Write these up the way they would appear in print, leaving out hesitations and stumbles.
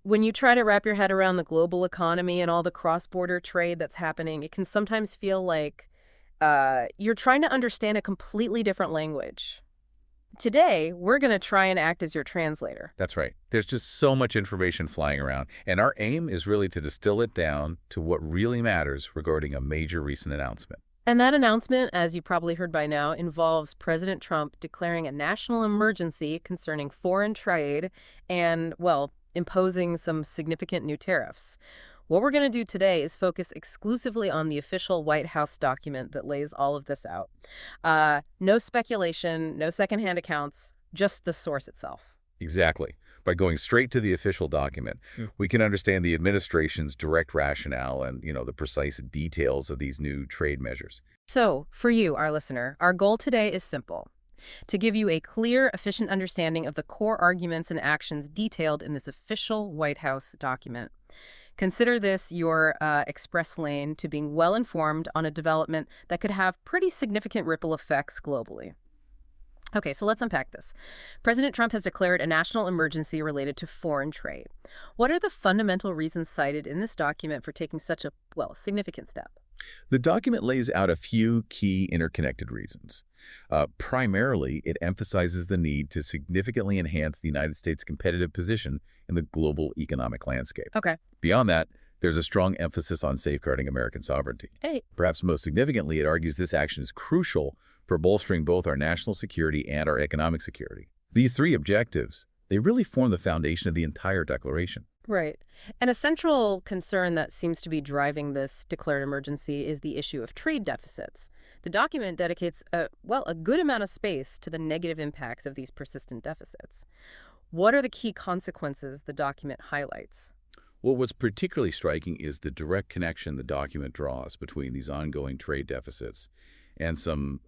When you try to wrap your head around the global economy and all the cross-border trade that's happening, it can sometimes feel like you're trying to understand a completely different language. Today, we're going to try and act as your translator. That's right. There's just so much information flying around, and our aim is really to distill it down to what really matters regarding a major recent announcement. And that announcement, as you probably heard by now, involves President Trump declaring a national emergency concerning foreign trade and, well, imposing some significant new tariffs. What we're going to do today is focus exclusively on the official White House document that lays all of this out. No speculation, no secondhand accounts, just the source itself. Exactly. By going straight to the official document, we can understand the administration's direct rationale and, the precise details of these new trade measures. So, for you, our listener, our goal today is simple: to give you a clear, efficient understanding of the core arguments and actions detailed in this official White House document. Consider this your express lane to being well-informed on a development that could have pretty significant ripple effects globally. Okay, so let's unpack this. President Trump has declared a national emergency related to foreign trade. What are the fundamental reasons cited in this document for taking such a, well, significant step? The document lays out a few key interconnected reasons. Primarily, it emphasizes the need to significantly enhance the United States' competitive position in the global economic landscape. Okay. Beyond that, there's a strong emphasis on safeguarding American sovereignty. Hey. Perhaps most significantly, it argues this action is crucial for bolstering both our national security and our economic security. These three objectives, they really form the foundation of the entire declaration. Right. And a central concern that seems to be driving this declared emergency is the issue of trade deficits. The document dedicates a good amount of space to the negative impacts of these persistent deficits. What are the key consequences the document highlights? Well, what's particularly striking is the direct connection the document draws between these ongoing trade deficits and some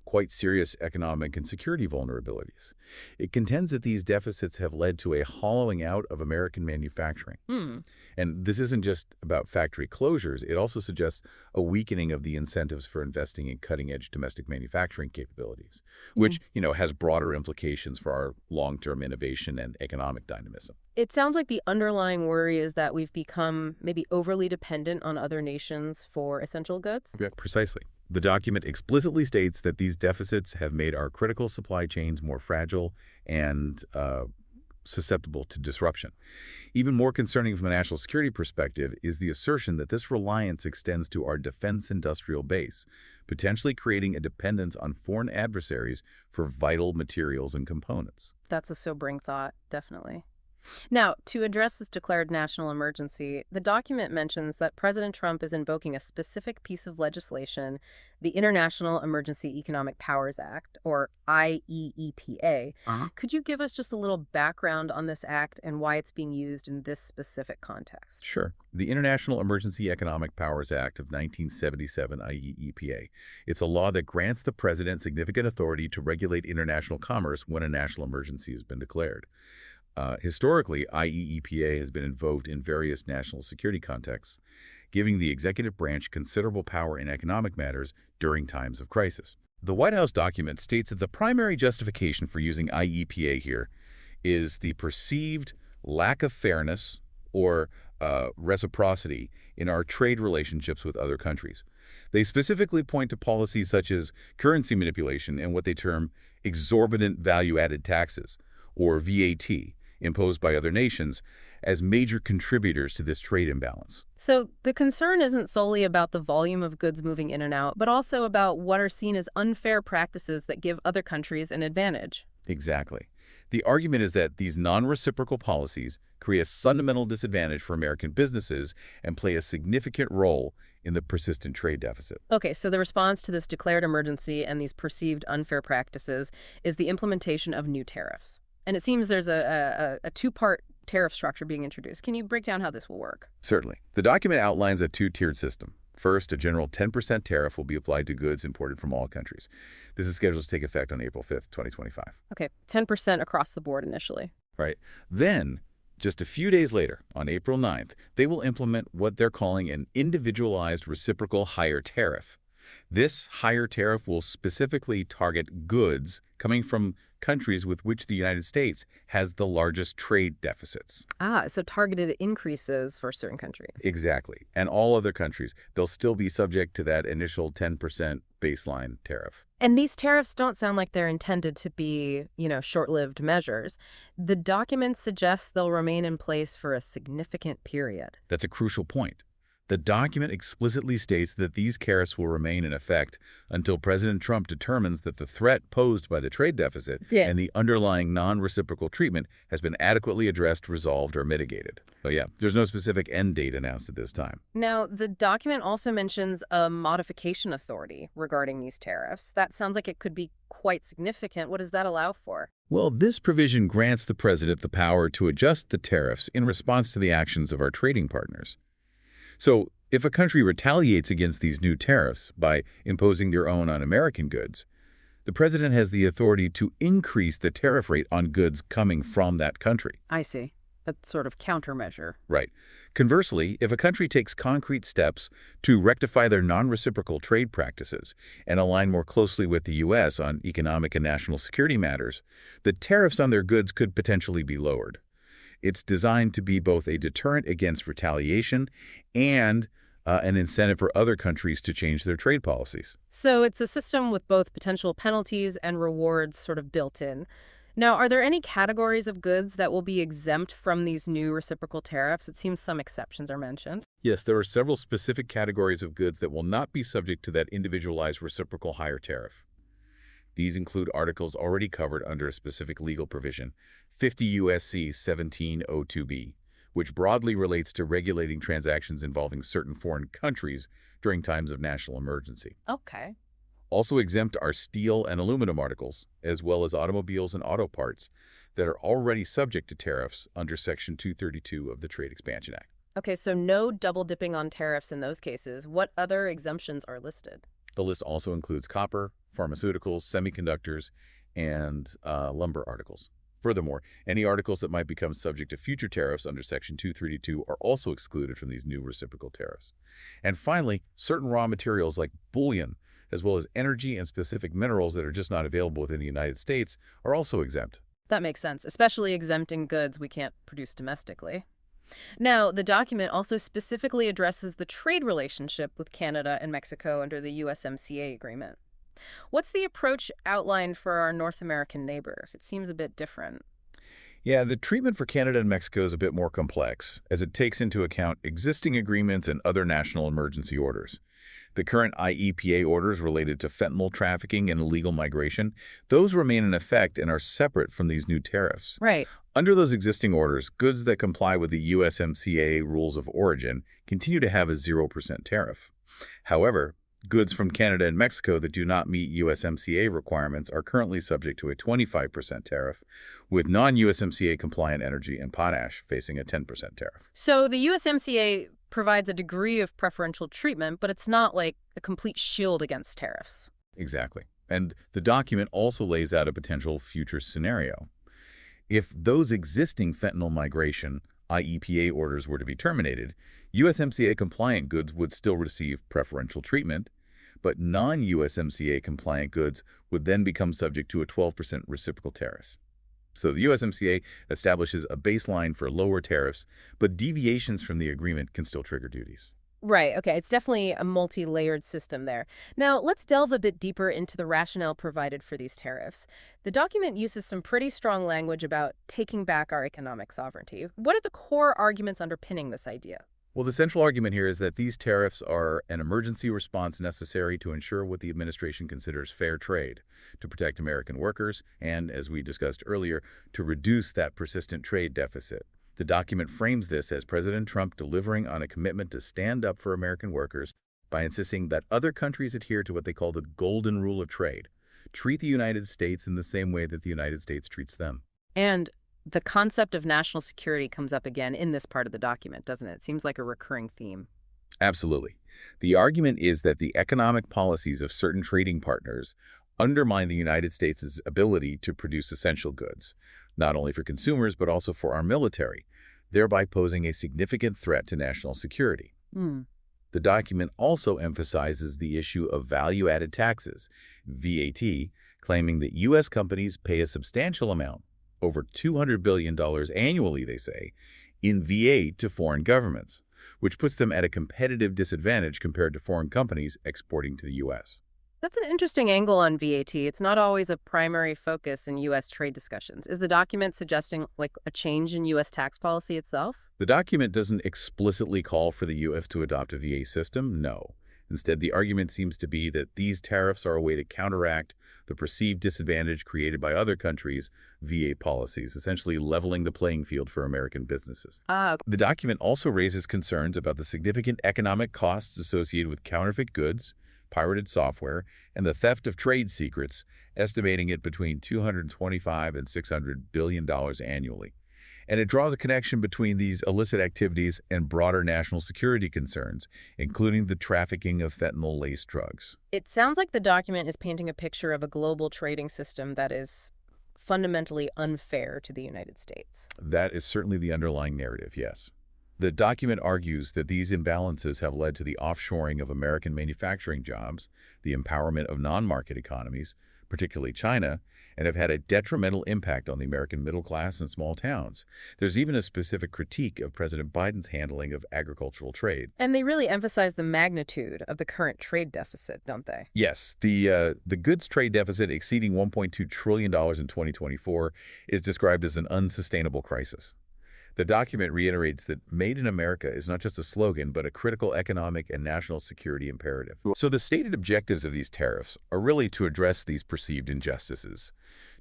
quite serious economic and security vulnerabilities. It contends that these deficits have led to a hollowing out of American manufacturing. And this isn't just about factory closures. It also suggests a weakening of the incentives for investing in cutting-edge domestic manufacturing capabilities, which, has broader implications for our long-term innovation and economic dynamism. It sounds like the underlying worry is that we've become maybe overly dependent on other nations for essential goods? Yeah, precisely. The document explicitly states that these deficits have made our critical supply chains more fragile and susceptible to disruption. Even more concerning from a national security perspective is the assertion that this reliance extends to our defense industrial base, potentially creating a dependence on foreign adversaries for vital materials and components. That's a sobering thought, definitely. Now, to address this declared national emergency, the document mentions that President Trump is invoking a specific piece of legislation, the International Emergency Economic Powers Act, or IEEPA. Could you give us just a little background on this act and why it's being used in this specific context? Sure. The International Emergency Economic Powers Act of 1977, IEEPA. It's a law that grants the president significant authority to regulate international commerce when a national emergency has been declared. Historically, IEEPA has been invoked in various national security contexts, giving the executive branch considerable power in economic matters during times of crisis. The White House document states that the primary justification for using IEEPA here is the perceived lack of fairness or reciprocity in our trade relationships with other countries. They specifically point to policies such as currency manipulation and what they term exorbitant value-added taxes, or VAT, imposed by other nations as major contributors to this trade imbalance. So the concern isn't solely about the volume of goods moving in and out, but also about what are seen as unfair practices that give other countries an advantage. Exactly. The argument is that these non-reciprocal policies create a fundamental disadvantage for American businesses and play a significant role in the persistent trade deficit. Okay, so the response to this declared emergency and these perceived unfair practices is the implementation of new tariffs. And it seems there's a two-part tariff structure being introduced. Can you break down how this will work? Certainly. The document outlines a two-tiered system. First, a general 10% tariff will be applied to goods imported from all countries. This is scheduled to take effect on April 5th, 2025. Okay, 10% across the board initially. Right. Then, just a few days later, on April 9th, they will implement what they're calling an individualized reciprocal higher tariff. This higher tariff will specifically target goods coming from countries with which the United States has the largest trade deficits. Ah, so targeted increases for certain countries. Exactly. And all other countries, they'll still be subject to that initial 10% baseline tariff. And these tariffs don't sound like they're intended to be, short-lived measures. The document suggests they'll remain in place for a significant period. That's a crucial point. The document explicitly states that these tariffs will remain in effect until President Trump determines that the threat posed by the trade deficit Yeah. and the underlying non-reciprocal treatment has been adequately addressed, resolved, or mitigated. So yeah, there's no specific end date announced at this time. Now, the document also mentions a modification authority regarding these tariffs. That sounds like it could be quite significant. What does that allow for? Well, this provision grants the president the power to adjust the tariffs in response to the actions of our trading partners. So, if a country retaliates against these new tariffs by imposing their own on American goods, the president has the authority to increase the tariff rate on goods coming from that country. I see. That sort of countermeasure. Right. Conversely, if a country takes concrete steps to rectify their non-reciprocal trade practices and align more closely with the U.S. on economic and national security matters, the tariffs on their goods could potentially be lowered. It's designed to be both a deterrent against retaliation and an incentive for other countries to change their trade policies. So it's a system with both potential penalties and rewards sort of built in. Now, are there any categories of goods that will be exempt from these new reciprocal tariffs? It seems some exceptions are mentioned. Yes, there are several specific categories of goods that will not be subject to that individualized reciprocal higher tariff. These include articles already covered under a specific legal provision, 50 U.S.C. 1702b, which broadly relates to regulating transactions involving certain foreign countries during times of national emergency. Okay. Also exempt are steel and aluminum articles, as well as automobiles and auto parts that are already subject to tariffs under Section 232 of the Trade Expansion Act. Okay, so no double dipping on tariffs in those cases. What other exemptions are listed? The list also includes copper, pharmaceuticals, semiconductors, and lumber articles. Furthermore, any articles that might become subject to future tariffs under Section 232 are also excluded from these new reciprocal tariffs. And finally, certain raw materials like bullion, as well as energy and specific minerals that are just not available within the United States, are also exempt. That makes sense, especially exempting goods we can't produce domestically. Now, the document also specifically addresses the trade relationship with Canada and Mexico under the USMCA agreement. What's the approach outlined for our North American neighbors? It seems a bit different. Yeah, the treatment for Canada and Mexico is a bit more complex, as it takes into account existing agreements and other national emergency orders. The current IEPA orders related to fentanyl trafficking and illegal migration, those remain in effect and are separate from these new tariffs. Right. Under those existing orders, goods that comply with the USMCA rules of origin continue to have a 0% tariff. However, goods from Canada and Mexico that do not meet USMCA requirements are currently subject to a 25% tariff, with non-USMCA compliant energy and potash facing a 10% tariff. So the USMCA provides a degree of preferential treatment, but it's not like a complete shield against tariffs. Exactly. And the document also lays out a potential future scenario. If those existing fentanyl migration IEPA orders were to be terminated, USMCA compliant goods would still receive preferential treatment, but non-USMCA compliant goods would then become subject to a 12% reciprocal tariff. So the USMCA establishes a baseline for lower tariffs, but deviations from the agreement can still trigger duties. Right. Okay. It's definitely a multi-layered system there. Now, let's delve a bit deeper into the rationale provided for these tariffs. The document uses some pretty strong language about taking back our economic sovereignty. What are the core arguments underpinning this idea? Well, the central argument here is that these tariffs are an emergency response necessary to ensure what the administration considers fair trade, to protect American workers, and, as we discussed earlier, to reduce that persistent trade deficit. The document frames this as President Trump delivering on a commitment to stand up for American workers by insisting that other countries adhere to what they call the golden rule of trade, treat the United States in the same way that the United States treats them. And the concept of national security comes up again in this part of the document, doesn't it? It seems like a recurring theme. Absolutely. The argument is that the economic policies of certain trading partners undermine the United States' ability to produce essential goods, not only for consumers but also for our military, thereby posing a significant threat to national security. Hmm. The document also emphasizes the issue of value-added taxes, VAT, claiming that U.S. companies pay a substantial amount, over $200 billion annually, they say, in VAT to foreign governments, which puts them at a competitive disadvantage compared to foreign companies exporting to the U.S. That's an interesting angle on VAT. It's not always a primary focus in U.S. trade discussions. Is the document suggesting like a change in U.S. tax policy itself? The document doesn't explicitly call for the U.S. to adopt a VA system, no. Instead, the argument seems to be that these tariffs are a way to counteract the perceived disadvantage created by other countries' VA policies, essentially leveling the playing field for American businesses. Ah, The document also raises concerns about the significant economic costs associated with counterfeit goods, pirated software, and the theft of trade secrets, estimating it between $225 and $600 billion annually. And it draws a connection between these illicit activities and broader national security concerns, including the trafficking of fentanyl-laced drugs. it sounds like the document is painting a picture of a global trading system that is fundamentally unfair to the United States. That is certainly the underlying narrative, yes. The document argues that these imbalances have led to the offshoring of American manufacturing jobs, the empowerment of non-market economies, particularly China, and have had a detrimental impact on the American middle class and small towns. There's even a specific critique of President Biden's handling of agricultural trade. And they really emphasize the magnitude of the current trade deficit, don't they? Yes, the goods trade deficit exceeding $1.2 trillion in 2024 is described as an unsustainable crisis. The document reiterates that Made in America is not just a slogan, but a critical economic and national security imperative. So the stated objectives of these tariffs are really to address these perceived injustices,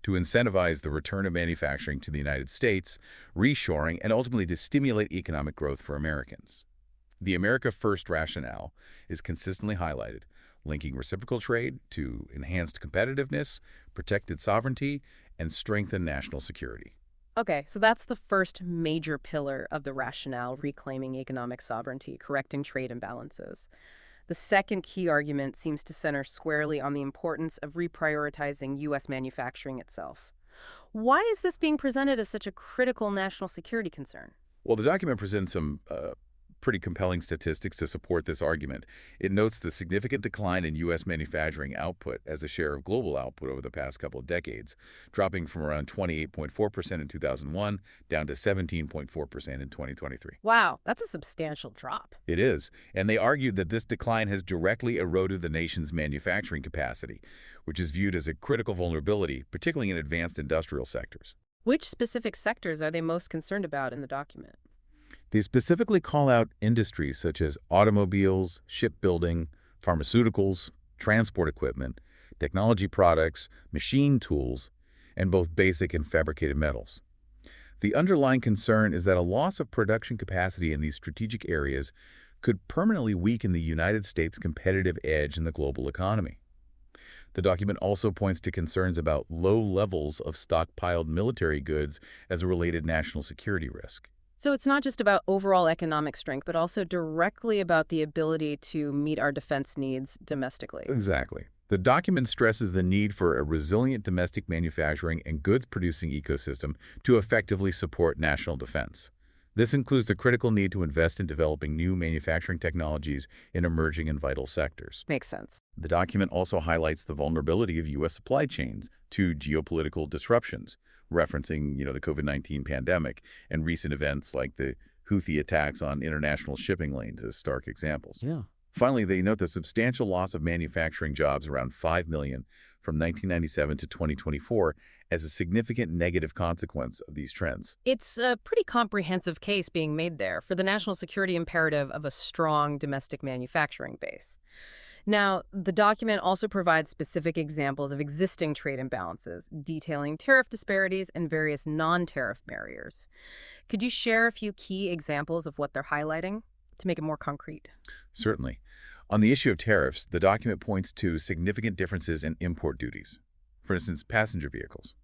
to incentivize the return of manufacturing to the United States, reshoring, and ultimately to stimulate economic growth for Americans. The America First rationale is consistently highlighted, linking reciprocal trade to enhanced competitiveness, protected sovereignty, and strengthened national security. Okay, so that's the first major pillar of the rationale, reclaiming economic sovereignty, correcting trade imbalances. The second key argument seems to center squarely on the importance of reprioritizing U.S. manufacturing itself. Why is this being presented as such a critical national security concern? Well, the document presents some pretty compelling statistics to support this argument. It notes the significant decline in U.S. manufacturing output as a share of global output over the past couple of decades, dropping from around 28.4% in 2001 down to 17.4% in 2023. Wow, that's a substantial drop. It is, and they argued that this decline has directly eroded the nation's manufacturing capacity, which is viewed as a critical vulnerability, particularly in advanced industrial sectors. Which specific sectors are they most concerned about in the document? They specifically call out industries such as automobiles, shipbuilding, pharmaceuticals, transport equipment, technology products, machine tools, and both basic and fabricated metals. The underlying concern is that a loss of production capacity in these strategic areas could permanently weaken the United States' competitive edge in the global economy. The document also points to concerns about low levels of stockpiled military goods as a related national security risk. So it's not just about overall economic strength, but also directly about the ability to meet our defense needs domestically. Exactly. The document stresses the need for a resilient domestic manufacturing and goods-producing ecosystem to effectively support national defense. This includes the critical need to invest in developing new manufacturing technologies in emerging and vital sectors. Makes sense. The document also highlights the vulnerability of U.S. supply chains to geopolitical disruptions, referencing, the COVID-19 pandemic and recent events like the Houthi attacks on international shipping lanes as stark examples. Yeah. Finally, they note the substantial loss of manufacturing jobs, around 5 million from 1997 to 2024, as a significant negative consequence of these trends. It's a pretty comprehensive case being made there for the national security imperative of a strong domestic manufacturing base. Now, the document also provides specific examples of existing trade imbalances, detailing tariff disparities and various non-tariff barriers. Could you share a few key examples of what they're highlighting to make it more concrete? Certainly. On the issue of tariffs, the document points to significant differences in import duties. For instance, passenger vehicles.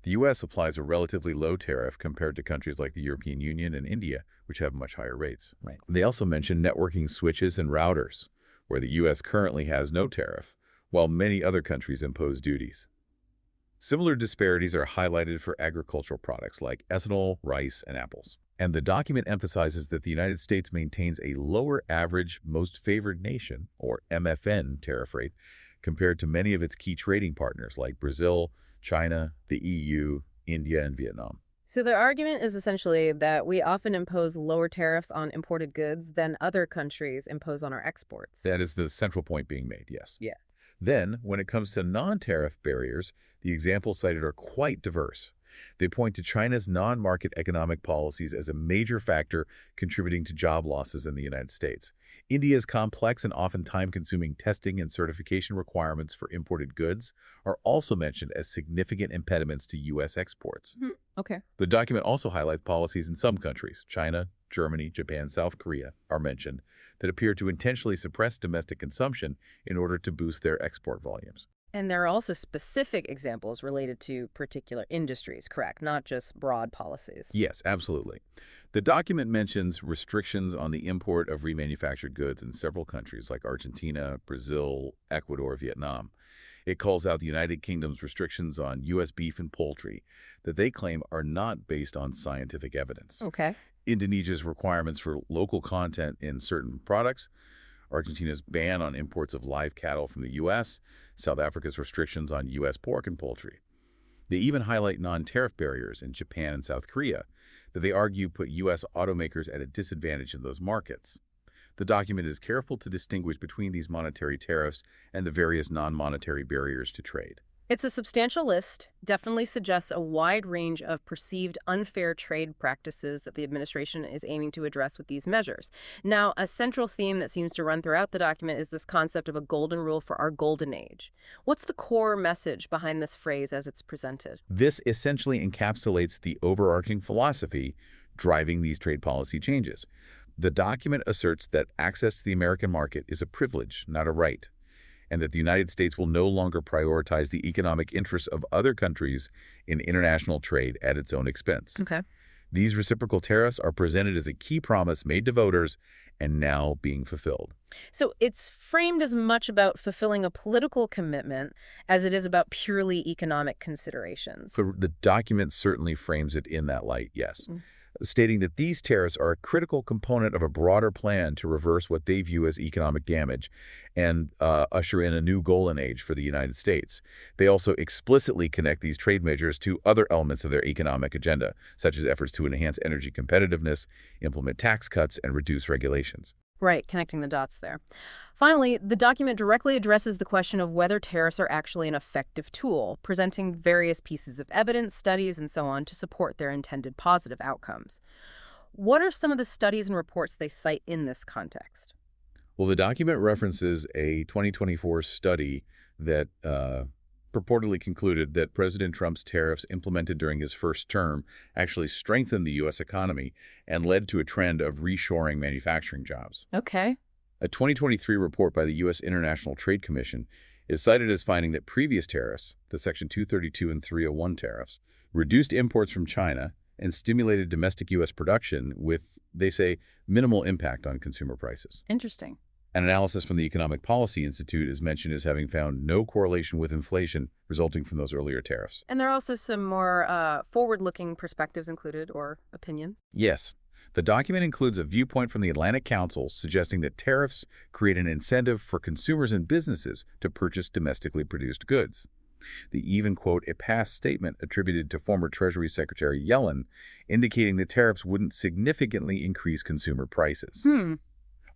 The U.S. applies a relatively low tariff compared to countries like the European Union and India, which have much higher rates. Right. They also mention networking switches and routers, where the U.S. currently has no tariff, while many other countries impose duties. Similar disparities are highlighted for agricultural products like ethanol, rice, and apples. And the document emphasizes that the United States maintains a lower average most favored nation, or MFN, tariff rate compared to many of its key trading partners like Brazil, China, the EU, India, and Vietnam. So the argument is essentially that we often impose lower tariffs on imported goods than other countries impose on our exports. That is the central point being made, yes. Yeah. Then, when it comes to non-tariff barriers, the examples cited are quite diverse. They point to China's non-market economic policies as a major factor contributing to job losses in the United States. India's complex and often time-consuming testing and certification requirements for imported goods are also mentioned as significant impediments to U.S. exports. Okay. The document also highlights policies in some countries, China, Germany, Japan, South Korea, are mentioned, that appear to intentionally suppress domestic consumption in order to boost their export volumes. And there are also specific examples related to particular industries, correct? Not just broad policies. Yes, absolutely. The document mentions restrictions on the import of remanufactured goods in several countries like Argentina, Brazil, Ecuador, Vietnam. It calls out the United Kingdom's restrictions on U.S. beef and poultry that they claim are not based on scientific evidence. Okay. Indonesia's requirements for local content in certain products, Argentina's ban on imports of live cattle from the U.S., South Africa's restrictions on U.S. pork and poultry. They even highlight non-tariff barriers in Japan and South Korea that they argue put U.S. automakers at a disadvantage in those markets. The document is careful to distinguish between these monetary tariffs and the various non-monetary barriers to trade. It's a substantial list, definitely suggests a wide range of perceived unfair trade practices that the administration is aiming to address with these measures. Now, a central theme that seems to run throughout the document is this concept of a golden rule for our golden age. What's the core message behind this phrase as it's presented? This essentially encapsulates the overarching philosophy driving these trade policy changes. The document asserts that access to the American market is a privilege, not a right, and that the United States will no longer prioritize the economic interests of other countries in international trade at its own expense. Okay. These reciprocal tariffs are presented as a key promise made to voters and now being fulfilled. So it's framed as much about fulfilling a political commitment as it is about purely economic considerations. The document certainly frames it in that light, yes, stating that these tariffs are a critical component of a broader plan to reverse what they view as economic damage and usher in a new golden age for the United States. They also explicitly connect these trade measures to other elements of their economic agenda, such as efforts to enhance energy competitiveness, implement tax cuts, and reduce regulations. Right, connecting the dots there. Finally, the document directly addresses the question of whether tariffs are actually an effective tool, presenting various pieces of evidence, studies, and so on to support their intended positive outcomes. What are some of the studies and reports they cite in this context? Well, the document references a 2024 study that purportedly concluded that President Trump's tariffs implemented during his first term actually strengthened the U.S. economy and led to a trend of reshoring manufacturing jobs. Okay. A 2023 report by the U.S. International Trade Commission is cited as finding that previous tariffs, the Section 232 and 301 tariffs, reduced imports from China and stimulated domestic U.S. production with, they say, minimal impact on consumer prices. Interesting. An analysis from the Economic Policy Institute is mentioned as having found no correlation with inflation resulting from those earlier tariffs. And there are also some more forward-looking perspectives included, or opinions. Yes. The document includes a viewpoint from the Atlantic Council suggesting that tariffs create an incentive for consumers and businesses to purchase domestically produced goods. They even quote a past statement attributed to former Treasury Secretary Yellen indicating that tariffs wouldn't significantly increase consumer prices.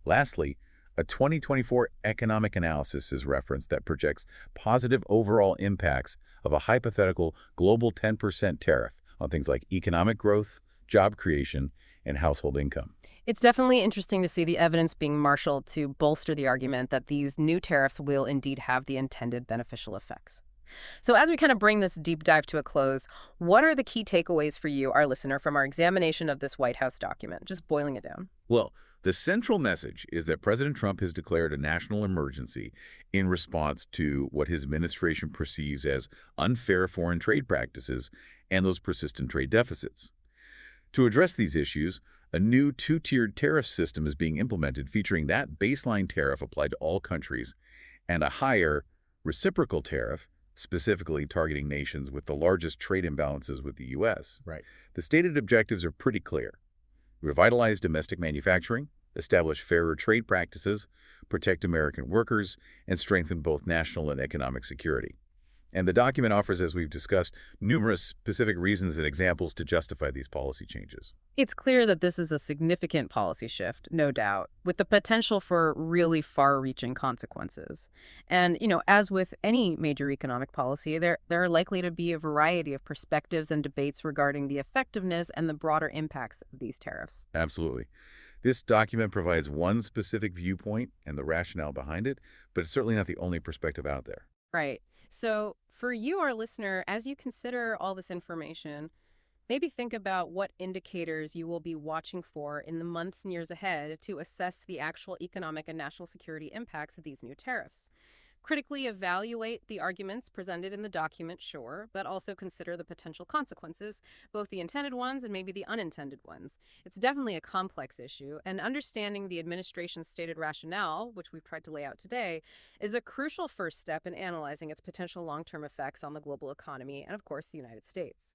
Lastly, a 2024 economic analysis is referenced that projects positive overall impacts of a hypothetical global 10% tariff on things like economic growth, job creation, and household income. It's definitely interesting to see the evidence being marshaled to bolster the argument that these new tariffs will indeed have the intended beneficial effects. So as we kind of bring this deep dive to a close, what are the key takeaways for you, our listener, from our examination of this White House document? Just boiling it down. Well, the central message is that President Trump has declared a national emergency in response to what his administration perceives as unfair foreign trade practices and those persistent trade deficits. To address these issues, a new two-tiered tariff system is being implemented featuring that baseline tariff applied to all countries and a higher reciprocal tariff specifically targeting nations with the largest trade imbalances with the U.S. Right. The stated objectives are pretty clear: revitalize domestic manufacturing, establish fairer trade practices, protect American workers, and strengthen both national and economic security. And the document offers, as we've discussed, numerous specific reasons and examples to justify these policy changes. It's clear that this is a significant policy shift, no doubt, with the potential for really far-reaching consequences. And, as with any major economic policy, there are likely to be a variety of perspectives and debates regarding the effectiveness and the broader impacts of these tariffs. Absolutely. This document provides one specific viewpoint and the rationale behind it, but it's certainly not the only perspective out there. Right. So, for you, our listener, as you consider all this information, maybe think about what indicators you will be watching for in the months and years ahead to assess the actual economic and national security impacts of these new tariffs. Critically evaluate the arguments presented in the document, sure, but also consider the potential consequences, both the intended ones and maybe the unintended ones. It's definitely a complex issue, and understanding the administration's stated rationale, which we've tried to lay out today, is a crucial first step in analyzing its potential long-term effects on the global economy and, of course, the United States.